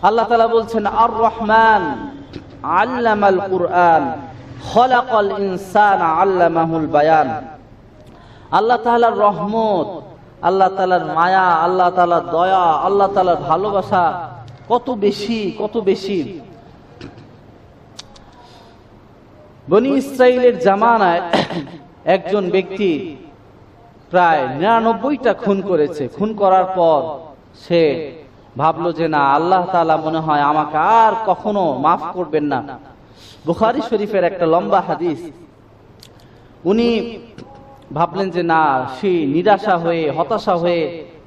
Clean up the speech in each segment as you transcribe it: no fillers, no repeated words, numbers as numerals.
আল্লাহ তাআলা বলছেন আর রহমান আল্লামাল কুরআন খলাকাল ইনসানা আল্লামাহুল বায়ান। আল্লাহ তাআলার রহমত, আল্লাহ তাআলার মায়া, আল্লাহ তাআলার দয়া, আল্লাহ তাআলার ভালোবাসা কত বেশি, কত বেশি। বনি ইসরাইলের জামানায় একজন ব্যক্তি প্রায় 99টা খুন করেছে। খুন করার পর সে ভাবলো যে না, আল্লাহ তাআলা মনে হয় আমাকে আর কখনো মাফ করবেন না। বুখারী শরীফের একটা লম্বা হাদিস। উনি ভাবলেন যে না, সে নিরাশা হয়ে, হতাশা হয়ে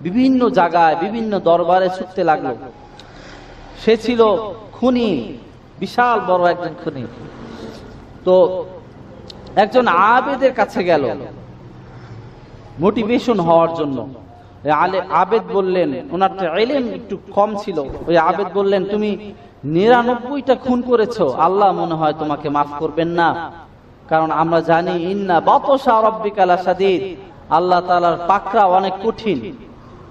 বিভিন্ন জায়গায়, বিভিন্ন দরবারে ছুটতে লাগলো। সে ছিল খুনি, বিশাল বড় একজন খুনি। তো একজন আবেদের কাছে গেল মোটিভেশন হওয়ার জন্য। আবেদ বললেন, ওনার তো ইলম একটু কম ছিল, ওই আবেদ বললেন, তুমি 99টা খুন করেছো, আল্লাহ মনে হয় তোমাকে মাফ করবেন না। কারণ আমরা জানি ইন্না বাতশা রাব্বিকা লাশাদীদ, আল্লাহ তাআলার পাকড়া অনেক কঠিন।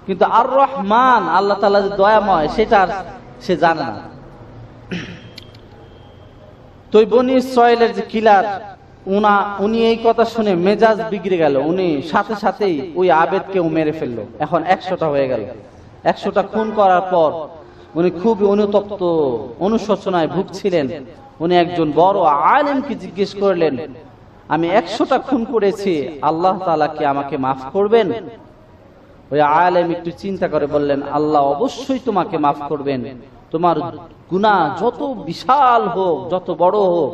কিন্তু আর রহমান, আল্লাহ তাআলা যে দয়াময়, সেটা সে জানে না। তো বনি ইসরাইলের যে কিলার, উনি এই কথা শুনে মেজাজ বিগড়ে গেল। উনি সাথে সাথেই ওই আবেদকেও মেরে ফেললো। এখন 100টা হয়ে গেল। 100টা খুন করার পর উনি খুবই অনুতপ্ত, অনুশোচনায় ভুগছিলেন। উনি একজন বড় আলেমকে জিজ্ঞেস করলেন, আমি 100টা খুন করেছি, আল্লাহ তাআলা কি আমাকে মাফ করবেন? ওই আলেম একটু চিন্তা করে বললেন, আল্লাহ অবশ্যই তোমাকে মাফ করবেন। তোমার গুনাহ যত বিশাল হোক, যত বড় হোক,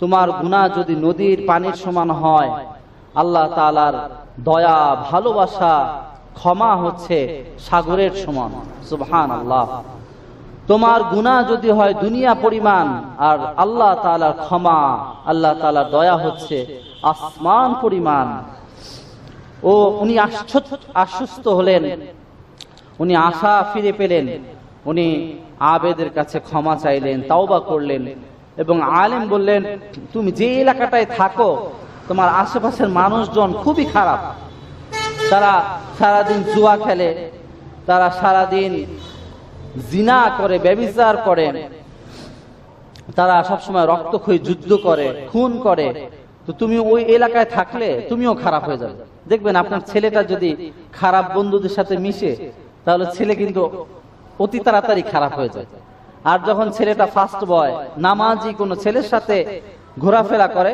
তোমার গুনাহ যদি নদীর পানির সমান হয়, আল্লাহ তাআলার দয়া, ভালোবাসা, ক্ষমা হচ্ছে সাগরের সমান। সুবহানাল্লাহ। তোমার গুনাহ যদি হয় দুনিয়া পরিমাণ, আর আল্লাহ তাআলার ক্ষমা, আল্লাহ তাআলার দয়া হচ্ছে আসমান পরিমাণ। ও উনি আশ্বস্ত হলেন, উনি আশা ফিরে পেলেন। উনি আবেদের কাছে ক্ষমা চাইলেন, তাওবা করলেন। এবং আলেম বললেন, তুমি যে এলাকাটায় থাকো, তোমার আশেপাশের মানুষজন খুবই খারাপ। তারা সারাদিন জুয়া খেলে, তারা সারাদিন জিনা করে, ব্যভিচার করে, তারা সবসময় রক্তক্ষয়ী যুদ্ধ করে, খুন করে। তো তুমি ওই এলাকায় থাকলে তুমিও খারাপ হয়ে যাবে। দেখবেন আপনার ছেলেটা যদি খারাপ বন্ধুদের সাথে মিশে, তাহলে ছেলে কিন্তু অতি তাড়াতাড়ি খারাপ হয়ে যায়। আর যখন ছেলেটা ফাস্ট বয়, নামাজি কোনো ছেলের সাথে ঘোরাফেরা করে,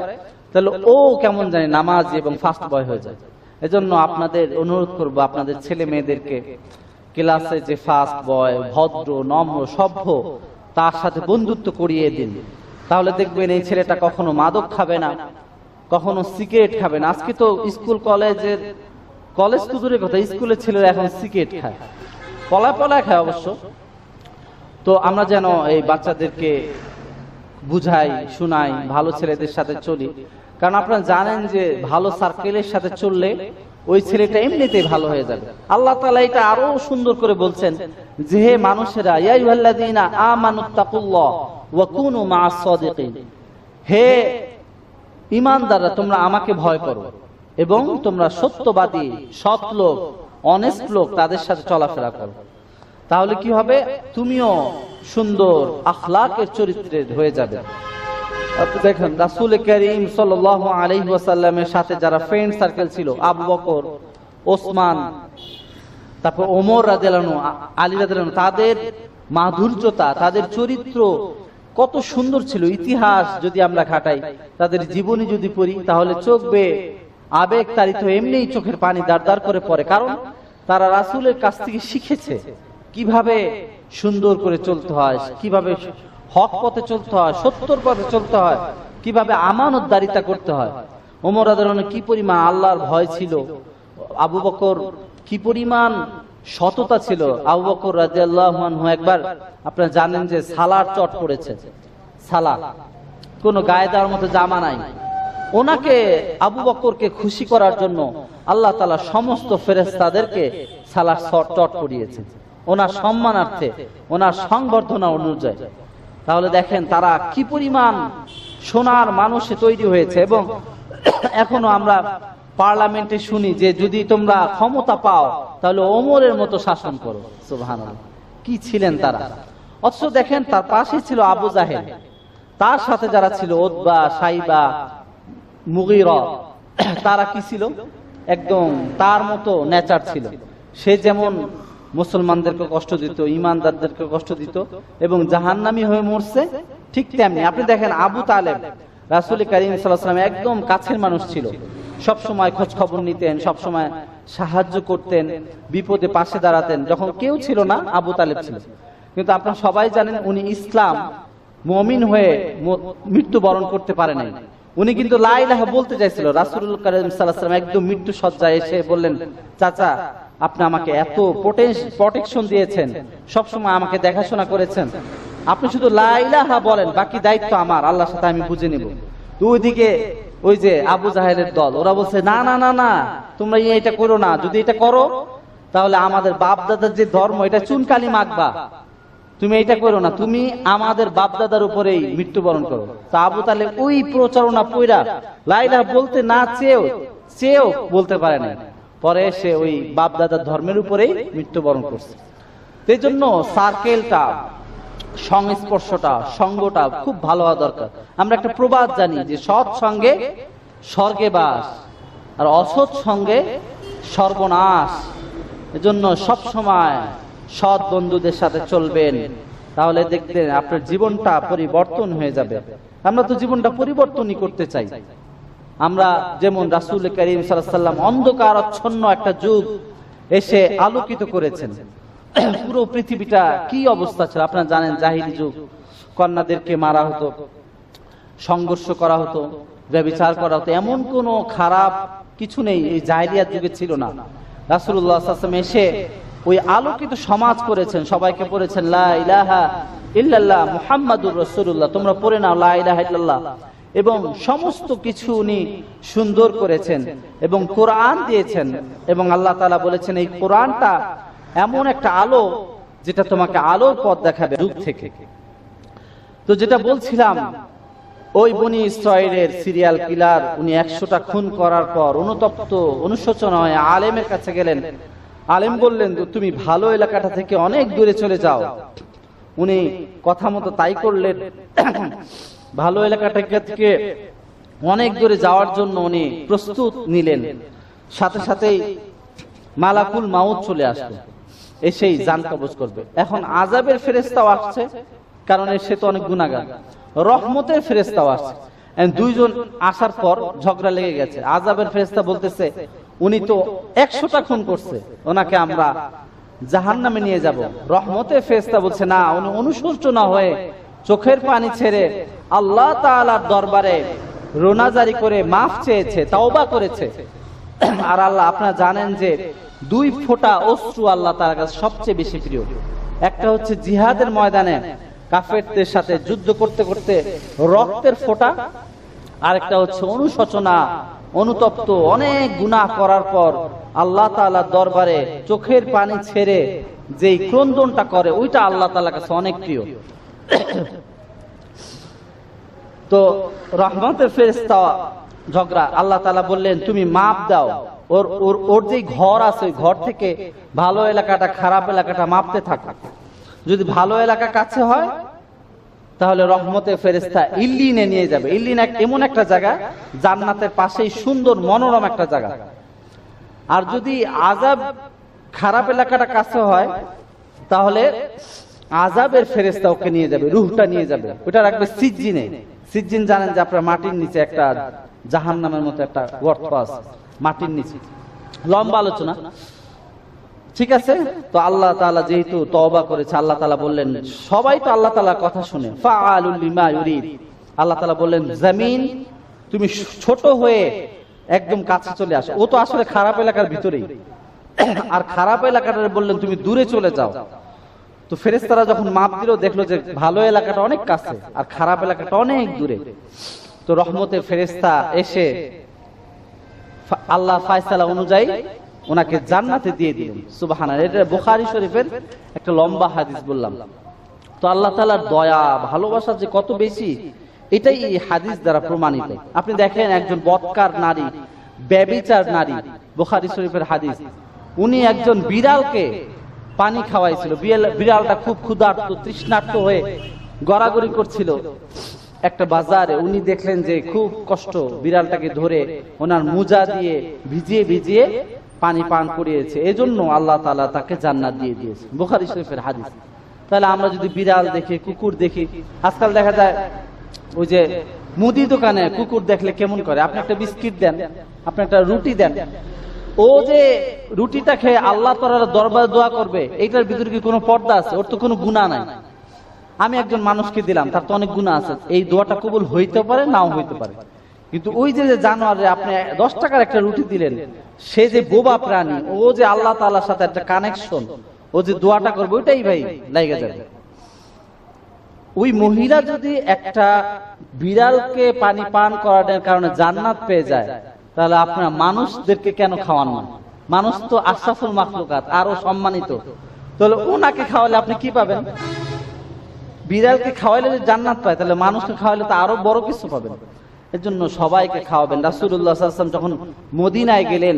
তাহলে ও কেমন জানি নামাজি এবং ফাস্ট বয় হয়ে যায়। এজন্য আপনাদের অনুরোধ করব, আপনাদের ছেলে মেয়েদেরকে ক্লাসে যে ফাস্ট বয়, ভদ্র, নম্র, সভ্য, তার সাথে বন্ধুত্ব করিয়ে দিন। তাহলে দেখবেন এই ছেলেটা কখনো মাদক খাবে না, কখনো সিগারেট খাবে না। আজকে তো স্কুল কলেজের, কলেজ তো দূরের কথা, স্কুলের ছেলেরা এখন সিগারেট খায়, পলায় পলায় খায় অবশ্য। তো আমরা যেন এই বাচ্চাদেরকে বুঝাই, শোনাই, ভালো ছেলেদের সাথে চলি। কারণ আপনারা জানেন যে ভালো সার্কেলের সাথে চললে ওই ছেলেটা এমনিতেই ভালো হয়ে যাবে। আল্লাহ তাআলা এটা আরো সুন্দর করে বলছেন যে, হে মানুষেরা, ইয়া আইয়ুহাল্লাযীনা আমানুত্তাকুল্লাহ ওয়া কুনু মা'আস সাদিকিন, হে ঈমানদাররা, তোমরা আমাকে ভয় করো এবং তোমরা সত্যবাদী, সৎ লোক, অনেস্ট লোক, তাদের সাথে চলাফেরা করো। তাহলে কি হবে? তুমিও সুন্দর আখলাকের চরিত্রের হয়ে যাবে। দেখেন রাসূল করিম সাল্লাল্লাহু আলাইহি ওয়াসাল্লামের সাথে যারা ফ্রেন্ড সার্কেল ছিল, আবু বকর, ওসমান, তারপর ওমর রাদিয়াল্লাহু আনহু, আলী রাদিয়াল্লাহু আনহু, তাদের মাধুর্যতা, তাদের চরিত্র কত সুন্দর ছিল। ইতিহাস যদি আমরা ঘাটাই, তাদের জীবনী যদি পড়ি, তাহলে চোখ বেয়ে আবেগ তাড়িত এমনিই চোখের পানি দাঁড় করে পড়ে। কারণ তারা রাসূলের কাছ থেকে শিখেছে কিভাবে সুন্দর করে চলতে হয়, কিভাবে হক পথে চলতে হয়, সত্যর পথে চলতে হয়, কিভাবে আমানতদারিতা করতে হয়। ওমর রাদিয়াল্লাহু আনহু কি পরিমাণ আল্লাহর ভয় ছিল, আবু বকর কি পরিমাণ সততা ছিল। আবু বকর রাদিয়াল্লাহু আনহু একবার আপনারা জানেন যে সালার চট পড়েছে, সালা, কোনো গায়ে দেওয়ার মতো জামা নাই। ওনাকে, আবু বকরকে খুশি করার জন্য আল্লাহ তাআলা সমস্ত ফেরেশতাদেরকে সালার চট পরিয়েছে, ওনার সম্মানার্থে, ওনার সংবর্ধনা অনুযায়ী। তাহলে দেখেন তারা কি পরিমাণ সোনার মানুষে তৈরি হয়েছে। এবং এখনো আমরা পার্লামেন্টে শুনি যে যদি তোমরা ক্ষমতা পাও তাহলে ওমরের মতো শাসন করো। সুবহানাল্লাহ, কি ছিলেন তারা! অথচ দেখেন তার পাশেই ছিল আবু জাহেল, তার সাথে যারা ছিল উতবা, সাইবা, মুগীরা, তারা কি ছিল? একদম তার মতো নেচার ছিল। সে যেমন মুসলমানদেরকে কষ্ট দিত, ইমানদারদেরকে কষ্ট দিত এবং জাহান্নামী হয়ে মরছে, ঠিক তেমনি আপনি দেখেন আবু তালেব রাসূল করিম সাল্লাল্লাহু আলাইহি ওয়াসাল্লাম একদম কাছের মানুষ ছিল, সব সময় খোঁজ খবর নিতেন, সব সময় সাহায্য করতেন, বিপদে পাশে দাঁড়াতেন। যখন কেউ ছিল না আবু তালেব ছিল। কিন্তু আপনারা সবাই জানেন উনি ইসলাম মুমিন হয়ে মৃত্যুবরণ করতে পারে নাই। উনি কিন্তু লা ইলাহা বলতে চাইছিল। রাসূল করিম সাল্লাল্লাহু আলাইহি ওয়াসাল্লাম একদম মৃত্যু সজ্জায় এসে বললেন, চাচা আপনি আমাকে এত প্রোটেকশন দিয়েছেন, সব সময় আমাকে দেখাশোনা করেছেন, আপনি শুধু লা ইলাহা বলেন, বাকি দায়িত্ব আমার, আল্লাহর সাথে আমি বুঝে নিব। তো ওইদিকে ওই যে আবু জাহেলের দল, ওরা বলছে না না না না, তোমরা এটা করো না, যদি এটা করো তাহলে আমাদের বাপ দাদার যে ধর্ম এটা চুনকালি মাখবা, তুমি এটা করো না, তুমি আমাদের বাপ দাদার উপরেই মৃত্যুবরণ করো। তা আবু তালেব ওই প্রচারণা পয়রা লা ইলাহা বলতে না চেয়েও বলতে পারে না, পরে সে ওই বাপ দাদার ধর্মের উপরেই মৃত্যুবরণ করছে। এই জন্য সার্কেলটা, সংস্পর্শটা, সঙ্গটা খুব ভালো হওয়া দরকার। আমরা একটা প্রবাদ জানি যে সৎ সঙ্গে স্বর্গে বাস আর অসৎ সঙ্গে সর্বনাশ। এজন্য সব সময় সৎ বন্ধুদের সাথে চলবেন, তাহলে দেখবেন আপনার জীবনটা পরিবর্তন হয়ে যাবে। আমরা তো জীবনটা পরিবর্তনই করতে চাই। আমরা যেমন রাসূল করিম সাল্লাল্লাহু আলাইহি ওয়াসাল্লাম অন্ধকারাচ্ছন্ন একটা যুগ এসে আলোকিত করেছেন। পুরো পৃথিবীটা কি অবস্থা ছিল আপনারা জানেন। জাহিলি যুগ, কন্যাদেরকে মারা হতো, সংঘর্ষ করা হতো, ব্যভিচার করা হতো, এমন কোনো খারাপ কিছু নেই এই জাহিলিয়াত যুগে ছিল না। রাসূলুল্লাহ সাল্লাল্লাহু আলাইহি ওয়াসাল্লাম এসে ওই আলোকিত সমাজ করেছেন, সবাইকে পড়েছেন লা ইলাহা ইল্লাল্লাহ মুহাম্মাদুর রাসূলুল্লাহ, তোমরা পড়ে নাও লা ইলাহা ইল্লাল্লাহ। এবং সমস্ত কিছু উনি সুন্দর করেছেন এবং কোরআন দিয়েছেন। এবং আল্লাহ তাআলা বলেছেন এই কোরআনটা এমন একটা আলো যেটা তোমাকে আলোর পথ দেখাবে যুগ থেকে। তো যেটা বলছিলাম, ওই বনি ইসরাইলের সিরিয়াল কিলার উনি 100টা খুন করার পর অনুতপ্ত অনুশোচনা হয়ে আলেমের কাছে গেলেন। আলেম বললেন তুমি ভালো এলাকাটা থেকে অনেক দূরে চলে যাও। উনি কথা মতো তাই করলেন। ভালো এলাকাটা থেকে অনেক দূরে যাওয়ার জন্য উনি প্রস্তুত নিলেন। সাথে সাথেই মালাকুল মাউত চলে আসবে, এসেই জান কবজ করবে। এখন আযাবের ফেরেশতাও আসছে, কারণ সে তো অনেক গুনাহগার। রহমতের ফেরেশতাও আসছে। দুইজন আসার পর ঝগড়া লেগে গেছে। আযাবের ফেরেশতা বলতেছে উনি তো 100টা খুন করছে, ওনাকে আমরা জাহান্নামে নিয়ে যাব। রহমতের ফেরেশতা বলছে না, উনি অনুশোচনা হয়ে চোখের পানি ছেড়ে আল্লাহ তাআলার দরবারে রোনা জারি করে মাফ চেয়েছে, তাওবা করেছে। আর আল্লাহ আপনারা জানেন যে 2 ফোঁটা অশ্রু আল্লাহ তাআলার কাছে সবচেয়ে বেশি প্রিয়। একটা হচ্ছে জিহাদের ময়দানে কাফেরদের সাথে যুদ্ধ করতে করতে রক্তের ফোঁটা, আরেকটা হচ্ছে অনুশোচনা, অনুতপ্ত অনেক গুনাহ করার পর আল্লাহ তাআলার দরবারে চোখের পানি ছেড়ে যেই ক্রন্দনটা করে, ওইটা আল্লাহ তাআলার কাছে অনেক প্রিয়। তো রহমতের ফেরেশতা ঝগড়া, আল্লাহ তাআলা বললেন তুমি মাপ দাও, ওর যে ঘর আছে ওই ঘর থেকে ভালো এলাকাটা খারাপ এলাকাটা মাপতে থাকো। যদি ভালো এলাকা কাছে হয় তাহলে রহমতের ফেরেশতা ইল্লিনে নিয়ে যাবে। ইল্লিন এমন একটা জায়গা জান্নাতের পাশেই সুন্দর মনোরম একটা জায়গা। আর যদি আযাব খারাপ এলাকাটা কাছে হয় তাহলে আযাবের ফেরেশতা ওকে নিয়ে যাবে, রূহটা নিয়ে যাবে, ওটা রাখবে সিজ্জিনে। সিজ্জিন জানেন যে আপনার মাটির নিচে একটা জাহান্নামের মতো একটা গর্ত আছে, মাটির নিচে। লম্বা আলোচনা, ঠিক আছে। তো আল্লাহ তাআলা যেহেতু তওবা করেছে, আল্লাহ তাআলা বললেন, সবাই তো আল্লাহ তাআলার কথা শুনে, ফাআলুল লিমা ইউরিদ। আল্লাহ তাআলা বললেন জমিন তুমি ছোট হয়ে একদম কাছে চলে আসো। ও তো আসলে খারাপ এলাকার ভিতরেই, আর খারাপ এলাকাটা বললেন তুমি দূরে চলে যাও। তো ফেরেশতারা যখন মাপ দিল দেখলো যে ভালো এলাকাটা অনেক কাছে আর খারাপ এলাকাটা অনেক দূরে। তো রহমতের ফেরেশতা এসে আল্লাহ ফায়সালা অনুযায়ী ওনাকে জান্নাতে দিয়ে দিলেন। সুবহানাল্লাহ। এটা বুখারী শরীফের একটা লম্বা হাদিস বললাম। তো আল্লাহ তাআলার দয়া ভালোবাসা যে কত বেশি, এটাই এই হাদিস দ্বারা প্রমাণিত। আপনি দেখেন একজন বদকার নারী, ব্যভিচার নারী, বুখারী শরীফের হাদিস, উনি একজন বিড়ালকে পানি খাওয়াইছিল। বিড়ালটা খুব ক্ষুধার্ত তৃষ্ণার্ত হয়ে গড়াগড়ি করছিল একটা বাজারে। উনি দেখলেন যে খুব কষ্ট, বিড়ালটাকে ধরে ওনার মোজা দিয়ে ভিজিয়ে ভিজিয়ে পানি পান করিয়েছে। এজন্য আল্লাহ তাআলা তাকে জান্নাত দিয়ে দিয়েছে। বুখারী শরীফের হাদিস। তাহলে আমরা যদি বিড়াল দেখি, কুকুর দেখি, আজকাল দেখা যায় ওই যে মুদি দোকানে কুকুর দেখলে কেমন করে, আপনি একটা বিস্কিট দেন, আপনি একটা রুটি দেন, ও যে রুটিটা খেয়ে আল্লাহ তাআলার দরবারে দোয়া করবে, এইটার ভিতরে কি কোনো পর্দা আছে? ওর তো কোনো গুনাহ নাই। আমি একজন মানুষকে দিলাম, তার তো অনেক গুনাহ আছে, এই দোয়াটা কবুল হইতে পারে, নাও হইতে পারে। কিন্তু ওই যে জানোয়ারে আপনি 10 টাকার একটা রুটি দিলেন, সে যে বোবা প্রাণী, ও যে আল্লাহ তাআলার সাথে একটা কানেকশন, ও যে দোয়াটা করবে ওইটাই ভাই লাগা যাবে। ওই মহিলা যদি একটা বিড়ালকে পানি পান করানোর কারণে জান্নাত পেয়ে যায়, তাহলে আপনার মানুষদেরকে কেন খাওয়ান না? মানুষ তো আশরাফুল মাখলুকাত, আরো সম্মানিত, তাহলে ওনাকে খাওয়ালে আপনি কি পাবেন? বিড়ালকে খাওয়াইলে যদি জান্নাত পায়, তাহলে মানুষকে খাওয়াইলে তো আরো বড় কিছু পাবেন। এর জন্য সবাইকে খাওয়াবেন। রাসূলুল্লাহ সাল্লাল্লাহু আলাইহি ওয়াসাল্লাম যখন মদিনায় গেলেন,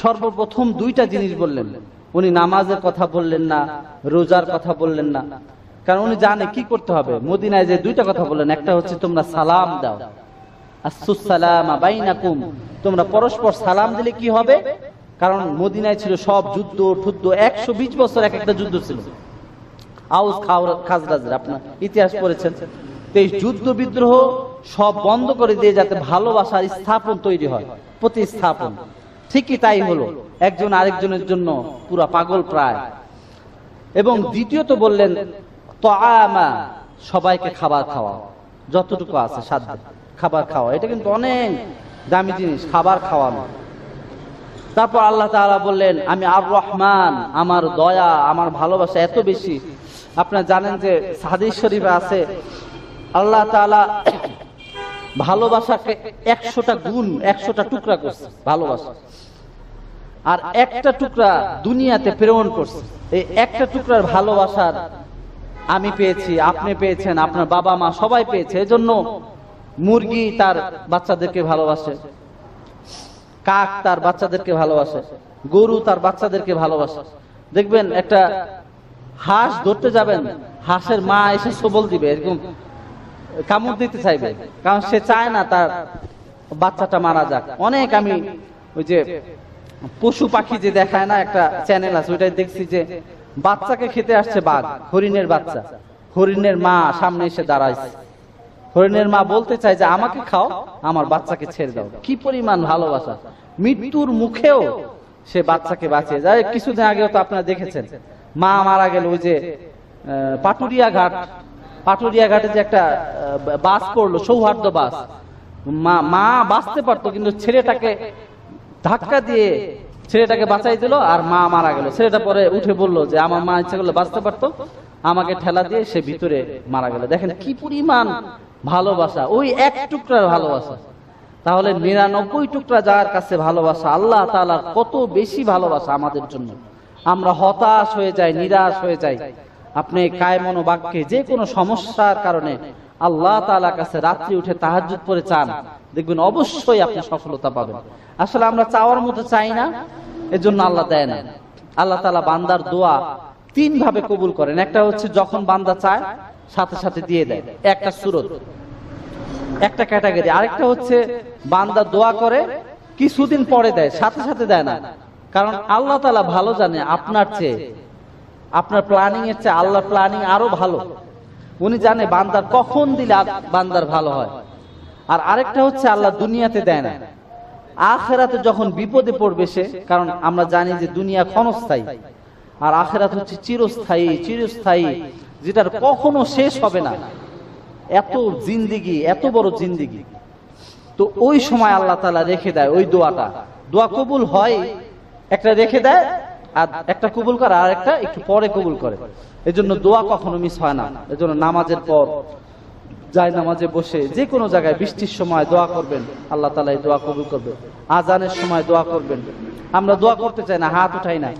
সর্বপ্রথম 2টা জিনিস বললেন। উনি নামাজের কথা বললেন না, রোজার কথা বললেন না, কারণ উনি জানে কি করতে হবে। মদিনায় যে 2টা কথা বললেন, একটা হচ্ছে তোমরা সালাম দাও, আসসালামু বাইনাকুম, তোমরা পরস্পর সালাম দিলে কি হবে? কারণ মদিনায় ছিল সব যুদ্ধ ঠুদ্ধ, 120 বছর এক একটা যুদ্ধ ছিল। আউস খাজরাজের আপনার ইতিহাস পড়েছেন। তো এই যুদ্ধ বিদ্রোহ সব বন্ধ করে দিয়ে যাতে ভালোবাসার স্থাপন তৈরি হয়, প্রতিস্থাপন। ঠিকই তাই হলো, একজন আরেকজনের জন্য পুরা পাগল প্রায়। এবং দ্বিতীয়ত বললেন তাআমা, সবাইকে খাবার খাওয়া, যতটুকু আছে সাধ্য খাবার খাওয়া। এটা কিন্তু অনেক দামি জিনিস, খাবার খাওয়ানো। তারপর আল্লাহ তাআলা বললেন আমি আর রহমান, আমার দয়া, আমার ভালোবাসা এত বেশি। আপনারা জানেন যে হাদিস শরীফে আছে আল্লাহ তাআলা ভালোবাসাকে 100টা গুণ, 100টা টুকরা করছে ভালোবাসা, আর একটা টুকরা দুনিয়াতে প্রেরণ করছে। এই একটা টুকরার ভালোবাসার আমি পেয়েছি, আপনি পেয়েছেন, আপনার বাবা মা সবাই পেয়েছে। এজন্য মুরগি তার বাচ্চাদেরকে ভালোবাসে, কাক তার বাচ্চাদেরকে ভালোবাসে, গরু তার বাচ্চাদেরকে ভালোবাসে। দেখবেন একটা হাঁস ধরতে যাবেন, হাঁসের মা এসে সবল দিবে, এরকম কামড় দিতে চাইবে, কারণ সে চায় না তার বাচ্চাটা মারা যাক। অনেক আমি ওই যে পশু পাখি যে দেখায় না, একটা চ্যানেল আছে, ওইটাই দেখছি যে বাচ্চাকে খেতে আসছে বাঘ, হরিণের বাচ্চা, হরিণের মা সামনে এসে দাঁড়াইছে। হরিণের মা বলতে চায় যে আমাকে খাও, আমার বাচ্চাকে ছেড়ে দাও। কি পরিমাণ ভালোবাসা! মৃত্যুর মুখেও সে বাচ্চাকে বাঁচিয়ে যায়। কিছুদিন আগেও তো আপনারা দেখেছেন, মা মারা গেল ওই যে পাটুরিয়া ঘাটে যে একটা বাস পড়লো, সৌহার্দ্য বাস। মা বাঁচতে পারতো, কিন্তু ছেলেটাকে ধাক্কা দিয়ে ছেলেটাকে বাঁচাই দিল, আর মা মারা গেল। ছেলেটা পরে উঠে বললো যে আমার মা ইচ্ছা করলে বাঁচতে পারতো, আমাকে ঠেলা দিয়ে সে ভিতরে মারা গেল। দেখেন কি পরিমাণ ভালোবাসা, ওই এক টুকরার ভালোবাসা। তাহলে 99 টুকরা যার কাছে ভালোবাসা, আল্লাহ তাআলার কত বেশি ভালোবাসা আমাদের জন্য। আমরা হতাশ হয়ে যাই, নিরাশ হয়ে যাই। আপনি কায়মন বাক্যে যে কোনো সমস্যার কারণে আল্লাহ তাআলার কাছে রাত্রি উঠে তাহাজ্জুদ পড়ে চান, দেখবেন অবশ্যই আপনি সফলতা পাবেন। আসলে আমরা চাওয়ার মতো চাই না, এজন্য আল্লাহ দেয় না। আল্লাহ তাআলা বান্দার দোয়া 3 ভাবে কবুল করেন। একটা হচ্ছে যখন বান্দা চায় সাথে সাথে দিয়ে দেয়, একটা সূরত, একটা ক্যাটাগরি। আরেকটা হচ্ছে বান্দা দোয়া করে কিছুদিন পরে দেয়, সাথে সাথে দেয় না। কারণ আল্লাহ তাআলা ভালো জানে আপনার চেয়ে, আপনার প্ল্যানিং এর চেয়ে আল্লাহর প্ল্যানিং আরো ভালো। উনি জানে বান্দার কখন দিলে বান্দার ভালো হয়। আর আরেকটা হচ্ছে আল্লাহ দুনিয়াতে দেয় না, আখিরাতে যখন বিপদে পড়বে সে। কারণ আমরা জানি যে দুনিয়া ক্ষণস্থায়ী, আর আখিরাত হচ্ছে চিরস্থায়ী, যেটার কখনো শেষ হবে না। এত জিন্দেগি, এত বড় জিন্দেগি। তো ওই সময় আল্লাহ তাআলা রেখে দেয় ওই দোয়াটা। দোয়া কবুল হয়, একটা রেখে দেয়, আর একটা কবুল করে, আর একটা একটু পরে কবুল করে। এজন্য দোয়া কখনো মিস হয় না। এজন্য নামাজের পর, যায় নামাজে বসে, যে কোনো জায়গায় বৃষ্টির সময় দোয়া করবেন, আল্লাহ তাআলা এই দোয়া কবুল করবে। আজানের সময় দোয়া করবেন। আমরা দোয়া করতে চাই না, হাত উঠাই না,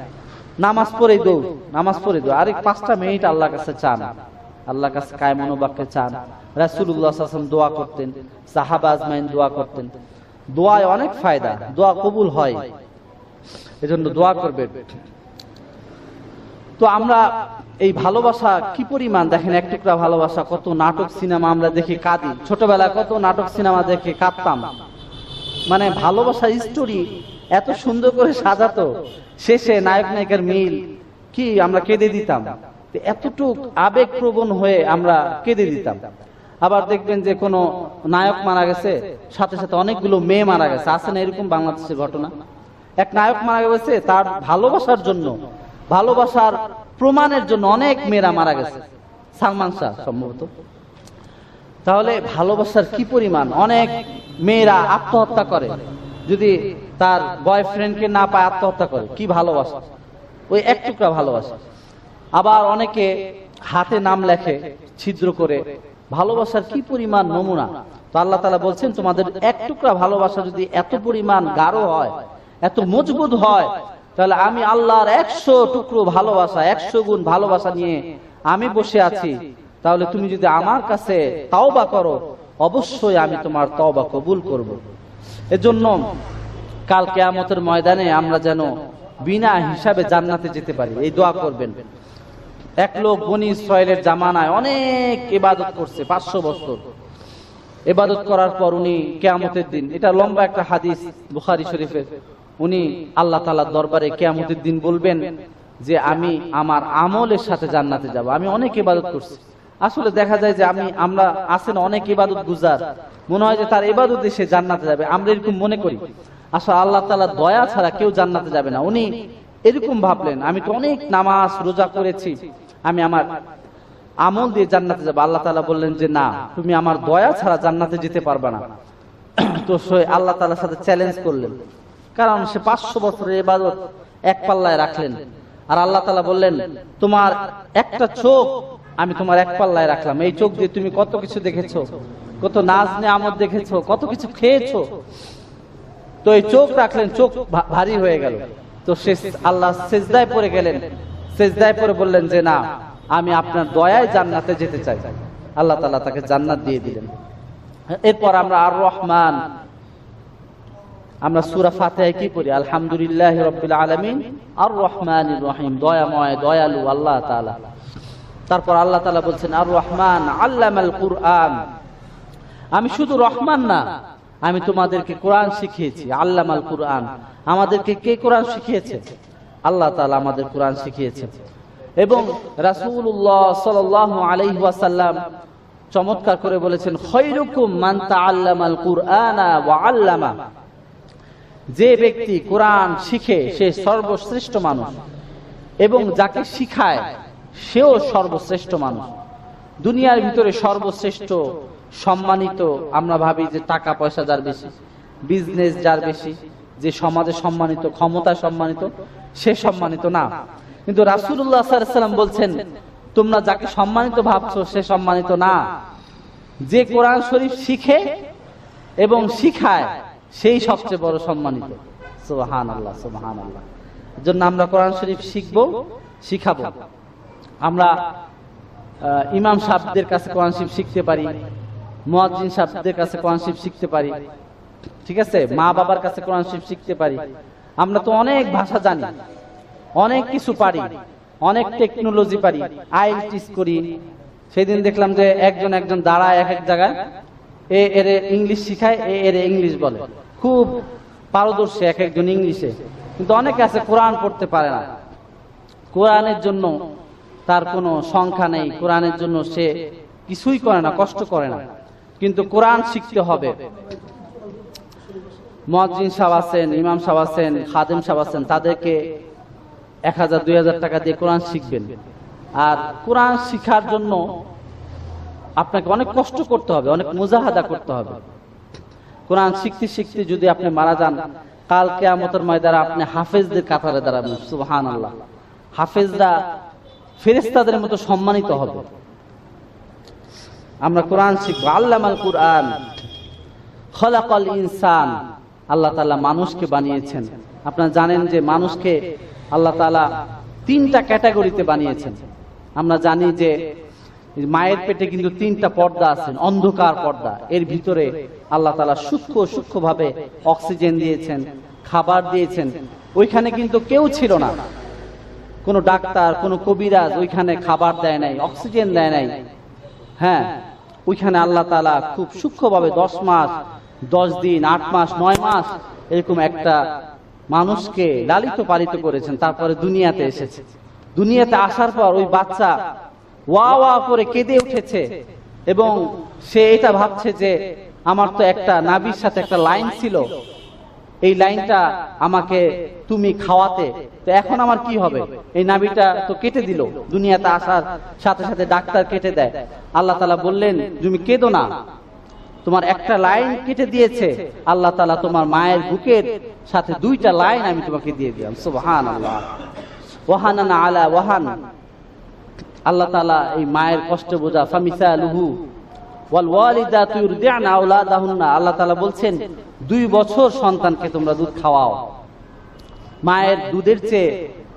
নামাজ পড়েই দৌড়, নামাজ পড়ে দৌড়। আরেক 5টা মিনিট আল্লাহর কাছে চান, আল্লাহর কাছে কায়মন বাক্যে চান। রাসূলুল্লাহ সাল্লাল্লাহু আলাইহি ওয়াসাল্লাম দোয়া করতেন, সাহাবা আজমাইন দোয়া করতেন। দোয়ায় অনেক ফায়দা, দোয়া কবুল হয়, এজন্য দোয়া করবেন। তো আমরা এই ভালোবাসা কি পরিমাণ দেখেন, এক টুকরা ভালোবাসা, কত নাটক সিনেমা আমরা দেখে কাঁদি, ছোটবেলায় কত নাটক সিনেমা দেখে কাঁদতাম। মানে ভালোবাসার স্টোরি এত সুন্দর করে সাজাতো, শেষে নায়ক নায়িকার মিল কি আমরা কেঁদে দিতাম, এতটুক আবেগ প্রবণ হয়ে আমরা কেঁদে দিতাম। আবার দেখবেন যে কোনো নায়ক মারা গেছে, সাথে সাথে অনেকগুলো মেয়ে মারা গেছে, আছে না এরকম বাংলাদেশের ঘটনা? এক নায়ক মারা গেছে, তার ভালোবাসার জন্য, ভালোবাসার প্রমাণের জন্য অনেক মেয়েরা মারা গেছে, সালমান শাহ সম্ভবত। তাহলে ভালোবাসার কি পরিমাণ, অনেক মেয়েরা আত্মহত্যা করে, যদি তার বয়ফ্রেন্ডকে না পায় আত্মহত্যা করে। কি ভালোবাসা, ওই এক টুকরা ভালোবাসা। আবার অনেকে হাতে নাম লেখে ছিদ্র করে। ভালোবাসার কি পরিমাণ নমুনা। তো আল্লাহ তাআলা বলছেন, তোমাদের এক টুকরা ভালোবাসা যদি এত পরিমাণ গাঢ় হয়, এত মজবুত হয়, তাহলে আমি আল্লাহর 100 টুকরো ভালোবাসা, 100 গুণ ভালোবাসা নিয়ে আমি বসে আছি। তাহলে তুমি যদি আমার কাছে তওবা করো, অবশ্যই আমি তোমার তওবা কবুল করব। এজন্য কাল কিয়ামতের ময়দানে আমরা যেন বিনা হিসাবে জান্নাতে যেতে পারি, এই দোয়া করবেন। এক লোক বনি ইসরাইলের জামানায় অনেক ইবাদত করছে, 500 বছর ইবাদত করার পর উনি কিয়ামতের দিন, এটা লম্বা একটা হাদিস বুখারী শরীফের, উনি আল্লাহ তাআলার দরবারে কিয়ামতের দিন বলবেন যে আমি আমার আমলের সাথে জান্নাতে যাব, আমি অনেক ইবাদত করছি। আসলে দেখা যায় যে আমরা আছেন অনেক ইবাদত গুজার, মনে হয় যে তার ইবাদতে সে জান্নাতে যাবে, আমরা এরকম মনে করি। আসলে আল্লাহ তাআলার দয়া ছাড়া কেউ জান্নাতে যাবে না। উনি এরকম ভাবলেন, আমি তো অনেক নামাজ রোজা করেছি, আমি আমার আমল দিয়ে জান্নাতে যাব। আল্লাহ তাআলা বললেন যে না, তুমি আমার দয়া ছাড়া জান্নাতে যেতে পারবে না। তো সে আল্লাহ তাআলার সাথে চ্যালেঞ্জ করলেন, কারণ সে 500 বছরের ইবাদত এক পাল্লায় রাখলেন। আর আল্লাহ তাআলা বললেন, তোমার একটা চোখ আমি তোমার এক পাল্লায় রাখলাম, এই চোখ দিয়ে তুমি কত কিছু দেখেছো, কত নাজ নেয়ামত দেখেছো, কত কিছু খেয়েছো। তো এই চোখ রাখলেন, চোখ ভারী হয়ে গেল। তো সে আল্লাহ সিজদায় পড়ে গেলেন, সিজদায় পড়ে বললেন যে না, আমি আপনার দয়ায় জান্নাতে যেতে চাই। আল্লাহ তাআলা তাকে জান্নাত দিয়ে দিলেন। এরপর আমরা আর রহমান, আমরা সূরা ফাতিহায় কি পড়ি? আলহামদুলিল্লাহি রাব্বিল আলামিন আর রহমানির রহিম, দয়াময় দয়ালু আল্লাহ তাআলা। তারপর আল্লাহ তাআলা বলছেন আর রহমান আল্লামাল কুরআন, আমি শুধু রহমান না, আমি তোমাদেরকে কোরআন শিখিয়েছি। আল্লামাল কুরআন, আমাদেরকে কে কোরআন শিখিয়েছে? আল্লাহ তাআলা আমাদের কোরআন শিখিয়েছে। এবং রাসূলুল্লাহ সাল্লাল্লাহু আলাইহি ওয়াসাল্লাম চমৎকার করে বলেছেন, খায়রুকুম মান তাআল্লামাল কুরআনা ওয়া আল্লামা, যে ব্যক্তি কোরআন শিখে সে সর্বশ্রেষ্ঠ মানুষ, এবং যাকে শিখায় সেও সর্বশ্রেষ্ঠ মানুষ। দুনিয়ার ভিতরে সর্বশ্রেষ্ঠ সম্মানিত আমরা ভাবি যে টাকা পয়সা যার বেশি, বিজনেস যার বেশি, যে সমাজে সম্মানিত, ক্ষমতা সম্মানিত, সে সম্মানিত না। কিন্তু রাসূলুল্লাহ সাল্লাল্লাহু আলাইহি ওয়াসাল্লাম বলছেন, তোমরা যাকে সম্মানিত ভাবছো সে সম্মানিত না, যে কোরআন শরীফ শিখে এবং শিখায় সেই সবচেয়ে বড় সম্মানিত। সুবহানাল্লাহ, সুবহানাল্লাহ। এজন্য আমরা কোরআন শরীফ শিখবো, শিখাবো। আমরা ইমাম সাহেবদের কাছে কোরআন শরীফ শিখতে পারি, মুয়াজ্জিন সাহেবদের কাছে কোরআন শরীফ শিখতে পারি, ঠিক আছে, মা বাবার কাছে কোরআন শরীফ শিখতে পারি। আমরা তো অনেক ভাষা জানি, অনেক কিছু পারি, অনেক টেকনোলজি পারি, আইএলটিএস করি। সেদিন দেখলাম যে একজন দাঁড়ায় এক এক জায়গায়, এর ইংলিশ শিখায়, এর ইংলিশ বলে, খুব পারদর্শী এক একজন ইংলিশে। কিন্তু অনেকে আছে কোরআন পড়তে পারে না, কোরআনের জন্য তার কোনো সংখ্যা নেই, কোরআনের জন্য সে কিছুই করে না, কষ্ট করে না। কিন্তু কোরআন শিখতে হবে। মুয়াজ্জিন সাহেব আছেন, ইমাম সাহেব আছেন, খাদেম সাহেব আছেন, তাদেরকে 1000-2000 টাকা দিয়ে কোরআন শিখবেন। আর কোরআন শিখার জন্য আপনাকে অনেক কষ্ট করতে হবে, অনেক মুজাহাদা করতে হবে। কোরআন শিখতে শিখতে যদি আপনি মারা যান, কাল কিয়ামতের ময়দানে আপনি হাফেজদের কাতারে দাঁড়াবেন। সুবহানাল্লাহ। হাফেজরা ফেরেশতাদের মতো সম্মানিত হবে। আমরা কোরআন শিখব। আল্লামাল কুরআন খলাকাল ইনসান, আল্লাহ তাআলা মানুষকে বানিয়েছেন। আপনারা জানেন যে মানুষকে আল্লাহ তাআলা 3টা ক্যাটাগরিতে বানিয়েছেন। আমরা জানি যে মায়ের পেটে কিন্তু 3টা পর্দা আছে, অন্ধকার পর্দা। এর ভিতরে আল্লাহ তাআলা সূক্ষ্মভাবে অক্সিজেন দিয়েছেন, খাবার দিয়েছেন। ওইখানে কিন্তু কেউ ছিল না, কোনো ডাক্তার, কোনো কবিরাজ ওইখানে খাবার দেয় নাই, অক্সিজেন দেয় নাই। হ্যাঁ, ওইখানে আল্লাহ তাআলা খুব সূক্ষ্মভাবে 10 মাস, 10 দিন, 8 মাস, 9 মাস এরকম একটা মানুষকে লালিত পালিত করেছেন। তারপরে দুনিয়াতে এসেছে। দুনিয়াতে আসার পর ওই বাচ্চা ওয়া ওয়া করে কেঁদে উঠেছে এবং সে এটা ভাবছে যে আমার তো একটা নাবির সাথে একটা লাইন ছিল, এই লাইনটা আমাকে তুমি খাওয়াতে, তো এখন আমার কি হবে? এই নাবিটা তো কেটে দিল, দুনিয়াতে আসার সাথে সাথে ডাক্তার কেটে দেয়। আল্লাহ তাআলা বললেন তুমি কেঁদো না, তোমার একটা লাইন কেটে দিয়েছে আল্লাহ তাআলা, তোমার মায়ের বুকের সাথে 2টা লাইন আমি তোমাকে দিয়ে দিলাম। সুবহানাল্লাহ। ওয়াহানান আলা ওয়াহান, আল্লাহ তাআলা এই মায়ের কষ্ট বোঝা। ফামিসালুহু ওয়াল ওয়ালিদাতু ইরদি'না আওলাদাহুন্না, আল্লাহ তাআলা বলছেন 2 বছর সন্তানকে তোমরা দুধ খাওয়াও। মায়ের দুধের চেয়ে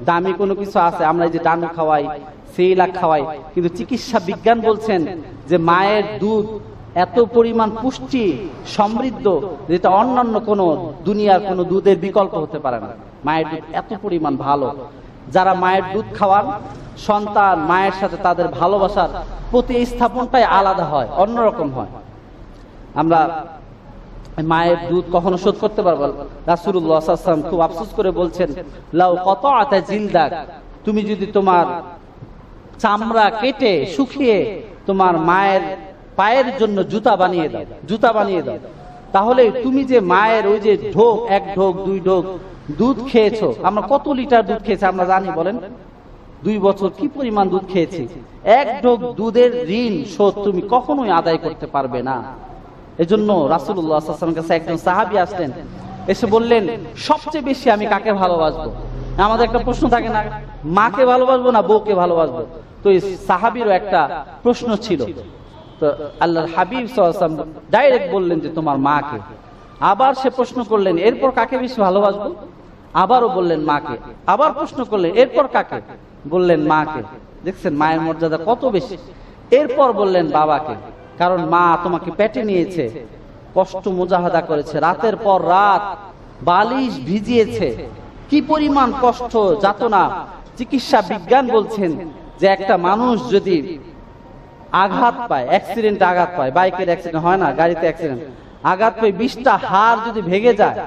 দামি কোনো কিছু আছে? আমরা এই যে ডানু খাওয়াই, সেইলাক খাওয়াই, কিন্তু চিকিৎসা বিজ্ঞান বলছেন যে মায়ের দুধ এত পরিমাণ পুষ্টি সমৃদ্ধ যেটা অন্যান্য কোনো দুনিয়ার কোনো দুধের বিকল্প হতে পারে না। মায়ের দুধ এত পরিমাণ ভালো। যারা মায়ের দুধ খাওয়ান, সন্তান মায়ের সাথে তাদের ভালোবাসার প্রতিস্থাপনটাই আলাদা হয়, অন্যরকম হয়। আমরা মায়ের দুধ কখনো শোধ করতে পারবো? রাসূলুল্লাহ সাল্লাল্লাহু আলাইহি ওয়াসাল্লাম খুব আফসোস করে বলছেন, লাউ কাতাআতা জিলদাক, তুমি যদি তোমার চামড়া কেটে শুকিয়ে তোমার মায়ের পায়ের জন্য জুতা বানিয়ে দাও, জুতা বানিয়ে দাও, তাহলে তুমি যে মায়ের ওই যে ঢোক, 1 ঢোক 2 ঢোক দুধ খেয়েছো, আমরা কত লিটার দুধ খেয়েছি আমরা জানি? বলেন, 2 বছর কি পরিমাণ দুধ খেয়েছি। 1 ঢোক দুধের ঋণ শোধ তুমি কখনোই আদায় করতে পারবে না। এজন্য রাসূলুল্লাহ সাল্লাল্লাহু আলাইহি ওয়াসাল্লামের কাছে একজন সাহাবী আসলেন, এসে বললেন সবচেয়ে বেশি আমি কাকে ভালোবাসবো? আমাদের একটা প্রশ্ন থাকে না, মাকে ভালোবাসবো না বউকে ভালোবাসবো? তো এই সাহাবীরও একটা প্রশ্ন ছিল। তো আল্লাহর হাবিব সাল্লাল্লাহু আলাইহি ওয়াসাল্লাম ডাইরেক্ট বললেন যে তোমার মাকে। আবার সে প্রশ্ন করলেন, এরপর কাকে বেশি ভালোবাসবো? আবারও বললেন মাকে। আবার প্রশ্ন করলেন, এরপর কাকে? বললেন মাকে। দেখছেন মায়ের মর্যাদা কত বেশি। এরপর বললেন বাবাকে, কারণ মা তোমাকে পেটে নিয়েছে, কষ্ট মুজাহাদা করেছে, রাতের পর রাত বালিশ ভিজিয়েছে, কি পরিমাণ কষ্ট যাতনা। চিকিৎসা বিজ্ঞান বলছেন যে একটা মানুষ যদি আঘাত পায়, অ্যাক্সিডেন্টে আঘাত পায়, বাইকের অ্যাক্সিডেন্ট হয় না, গাড়িতে অ্যাক্সিডেন্ট, আঘাত পেয়ে 20টা হাড় যদি ভেঙে যায়,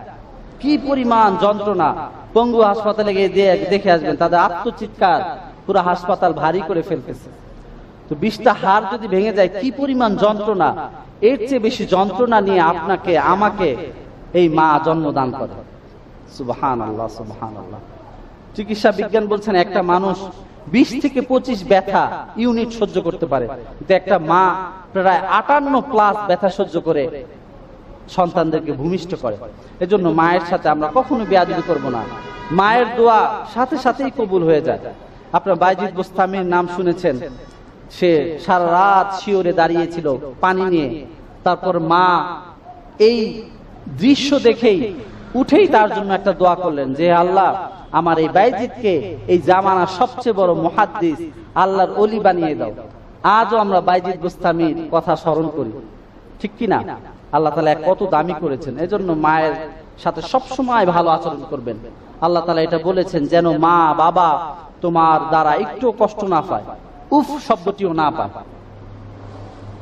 কি পরিমাণ যন্ত্রণা। পঙ্গু হাসপাতালে গিয়ে দেখে আসবেন, তাদের আত্মচিৎকার পুরো হাসপাতাল ভারী করে ফেলতেছে। তো 20টা হাড় যদি ভেঙে যায় কি পরিমাণ যন্ত্রণা। এর চেয়ে বেশি যন্ত্রণা নিয়ে আপনাকে আমাকে এই মা জন্মদান করে। সুবহানাল্লাহ, সুবহানাল্লাহ। চিকিৎসা বিজ্ঞান বলছেন একটা মানুষ 20 থেকে 25 ব্যথা ইউনিট সহ্য করতে পারে, কিন্তু একটা মা প্রায় 58+ ব্যথা সহ্য করে সন্তানদেরকে ভূমিষ্ঠ করে। এজন্য মায়ের সাথে আমরা কখনো বেয়াদবি করব না। মায়ের দোয়া সাথে সাথেই কবুল হয়ে যায়। আপনারা বাইজিদ বোস্তামির নাম শুনেছেন, সে সারা রাত শিওরে দাঁড়িয়েছিল পানি নিয়ে। তারপর মা এই দৃশ্য দেখেই উঠেই তার জন্য একটা দোয়া করলেন যে আল্লাহ আমার এই বাইজিদকে এই জামানার সবচেয়ে বড় মুহাদ্দিস, আল্লাহর ওলি বানিয়ে দাও। আজও আমরা বাইজিদ বোস্তামির কথা স্মরণ করি, ঠিক কিনা? আল্লাহ তাআলা কত দামি করেছেন। এজন্য মায়ের সাথে সবসময় ভালো আচরণ করবেন। আল্লাহ তাআলা এটা বলেছেন যেন মা বাবা তোমার দ্বারা একটু কষ্ট না পায়, উফ শব্দটিও না পায়।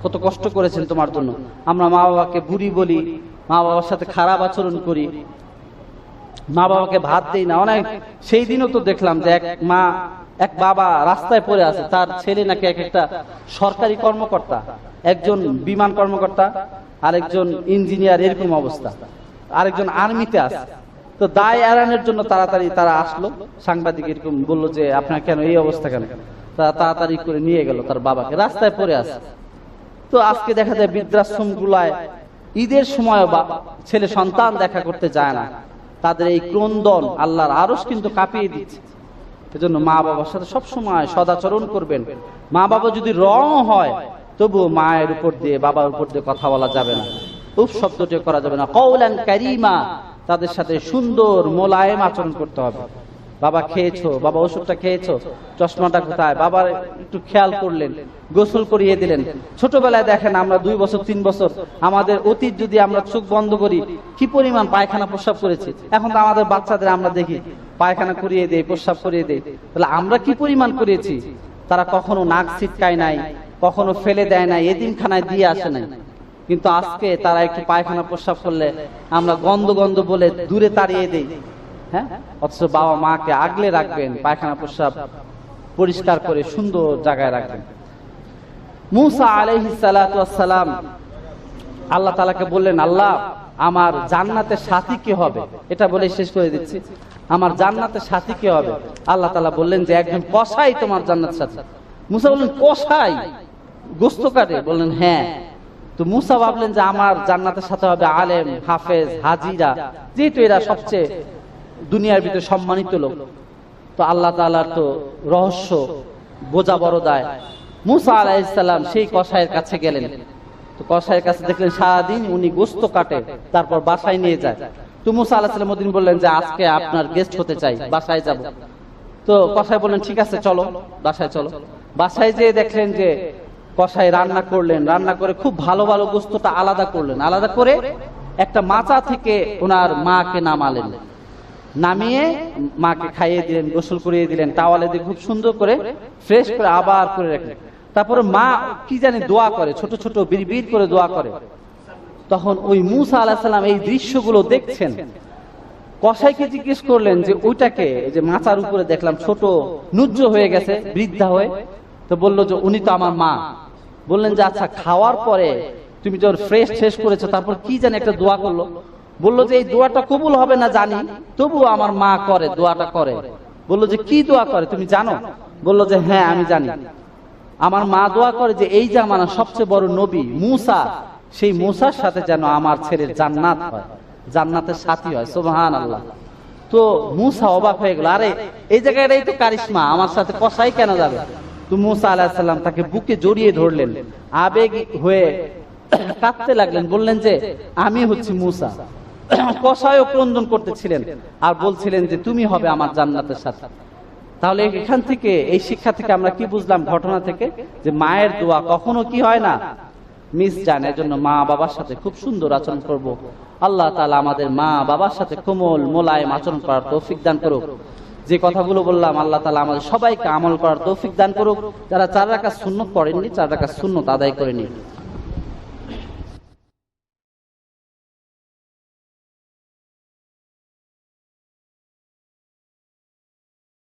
কত কষ্ট করেছেন তোমার জন্য। আমরা মা বাবাকে বুড়ি বলি, মা বাবার সাথে খারাপ আচরণ করি, মা বাবাকে ভাত দেই না। অনেক সেই দিনও তো দেখলাম যে এক বাবা রাস্তায় পড়ে আছে, তার ছেলে নাকি একটা সরকারি কর্মকর্তা, একজন বিমান কর্মকর্তা, আরেকজন ইঞ্জিনিয়ার, এরকম অবস্থা, আরেকজন আর্মিতে আছে। তো দায় এড়ানোর জন্য তাড়াতাড়ি তারা আসলো, সাংবাদিক এরকম বললো যে আপনার কেন এই অবস্থা কেন? তারা তাড়াতাড়ি করে নিয়ে গেল তার বাবাকে, রাস্তায় পড়ে আছে। তো আজকে দেখা যায় বৃদ্ধাশ্রম গুলায় ঈদের সময় ছেলে সন্তান দেখা করতে যায় না। তাদের এই ক্রন্দন আল্লাহর আরশ কিন্তু কাঁপিয়ে দিচ্ছে। এজন্য মা বাবার সাথে সবসময় সদাচরণ করবেন। মা বাবা যদি রং হয় তবুও মায়ের উপর দিয়ে বাবার উপর দিয়ে কথা বলা যাবে না, উফ শব্দটি করা যাবে না। কওলান কারীমা, তাদের সাথে সুন্দর মোলায়েম আচরণ করতে হবে। বাবা খেয়েছো, বাবা ওষুধটা খেয়েছো, চশমাটা কোথায়, বাবার একটু খেয়াল করলেন, গোসল করিয়ে দিলেন। ছোটবেলায় দেখেন আমরা 2 বছর 3 বছর আমাদের অতীত যদি আমরা চোখ বন্ধ করি কি পরিমাণ পায়খানা প্রস্রাব করেছি। এখন তো আমাদের বাচ্চাদের আমরা দেখি পায়খানা করিয়ে দেয়, প্রস্রাব করিয়ে দেয়। তাহলে আমরা কি পরিমাণ করেছি? তারা কখনো নাক ছিটকায় নাই, কখনো ফেলে দেয় নাই, এতিমখানায় দিয়ে আসে নাই। কিন্তু আজকে তারা একটু পায়খানা প্রস্রাব করলে আমরা গন্ধ গন্ধ বলে দূরে তাড়িয়ে দেই। হ্যাঁ, অথচ বাবা মাকে আগলে রাখবেন, পায়খানা প্রস্রাব পরিষ্কার করে সুন্দর জায়গায় রাখবেন। মুসা আলাইহিস সালাতু ওয়াস সালাম আল্লাহ তাআলাকে বললেন, আল্লাহ আমার জান্নাতের সাথী কে হবে? এটা বলে শেষ করে দিচ্ছি, আমার জান্নাতের সাথী কে হবে? আল্লাহ তাআলা বললেন যে একজন কসাই তোমার জান্নাতের সাথী। মুসা বললেন, কসাই গোশত কাটে? বললেন হ্যাঁ। তো মুসা ভাবলেন যে আমার জান্নাতের সাথে হবে আলেম, হাফেজ, হাজিরা, যেহেতু এরা সবচেয়ে দুনিয়ার ভিতরে সম্মানিত লোক। তো আল্লাহ তাআলার তো রহস্য বোঝা বড় দায়। মুসা আলাইহিস সালাম সেই কসাইয়ের কাছে গেলেন। তো কসাইয়ের কাছে দেখলেন সারাদিন উনি গোশত কাটে, তারপর বাসায় নিয়ে যায়। তো মুসা আলাইহিস সালাম ওদিন বললেন যে আজকে আপনার গেস্ট হতে চাই, বাসায় যাব। তো কসাই বললেন ঠিক আছে চলো, বাসায় চলো। বাসায় যেয়ে দেখলেন যে কসাই রান্না করলেন, রান্না করে খুব ভালো ভালো গোশতটা আলাদা করলেন, আলাদা করে একটা মাচা থেকে ওনার মাকে নামালেন, নামিয়ে মাকে খাইয়ে দিলেন, গোসল করিয়ে দিলেন, টাওয়ালে দিয়ে খুব সুন্দর করে ফ্রেশ করে আবার করে রাখলেন। তারপরে মা কি জানি দোয়া করে, ছোট ছোট বিড়বিড় করে দোয়া করে। তখন ওই মুসা আলাইহিস সালাম এই দৃশ্যগুলো দেখছেন। কসাইকে জিজ্ঞেস করলেন যে ওইটাকে, যে মাচার উপরে দেখলাম ছোট নুজ্জ হয়ে গেছে, বৃদ্ধা হয়ে। তো বললো যে উনি তো আমার মা। বললেন যে আচ্ছা, খাওয়ার পরে তুমি যখন ফ্রেশ শেষ করেছো তারপর কি জানি একটা দোয়া করলো। বললো যে এই দোয়াটা কবুল হবে না জানি, তবুও আমার মা করে, দোয়াটা করে। বললো যে কি দোয়া করে তুমি জানো? বললো যে হ্যাঁ আমি জানি। আমার মা দোয়া করে যে এই জামানার সবচেয়ে বড় নবী মুসা, সেই মুসার সাথে যেন আমার ছেলের জান্নাত হয়, জান্নাতের সাথী হয়। সুবহানাল্লাহ। তো মুসা অবাক হয়ে গেল, আরে এই জায়গাটাই তো কারিশমা, আমার সাথে কসাই কেন যাবে? তো মুসা আলাইহিস সালাম তাকে বুকে জড়িয়ে ধরলেন, আবেগ হয়ে কাঁদতে লাগলেন, বললেন যে আমি হচ্ছি মুসা। কসাইও ক্রন্দন করতেছিলেন আর বলছিলেন যে তুমি হবে আমার জান্নাতের সাথী। তাহলে এখান থেকে, এই শিক্ষা থেকে আমরা কি বুঝলাম ঘটনা থেকে? যে মায়ের দোয়া কখনো কি হয় না, মিস জানে। এজন্য মা বাবার সাথে খুব সুন্দর আচরণ করব। আল্লাহ তাআলা আমাদের মা বাবার সাথে কোমল মোলায়েম আচরণ করার তৌফিক দান করুক। যে কথাগুলো বললাম আল্লাহ তাআলা আমাদের সবাইকে আমল করার তৌফিক দান করুক। যারা 4 রাকাত সুন্নত পড়েননি, 4 রাকাত সুন্নত আদায় করে নিন।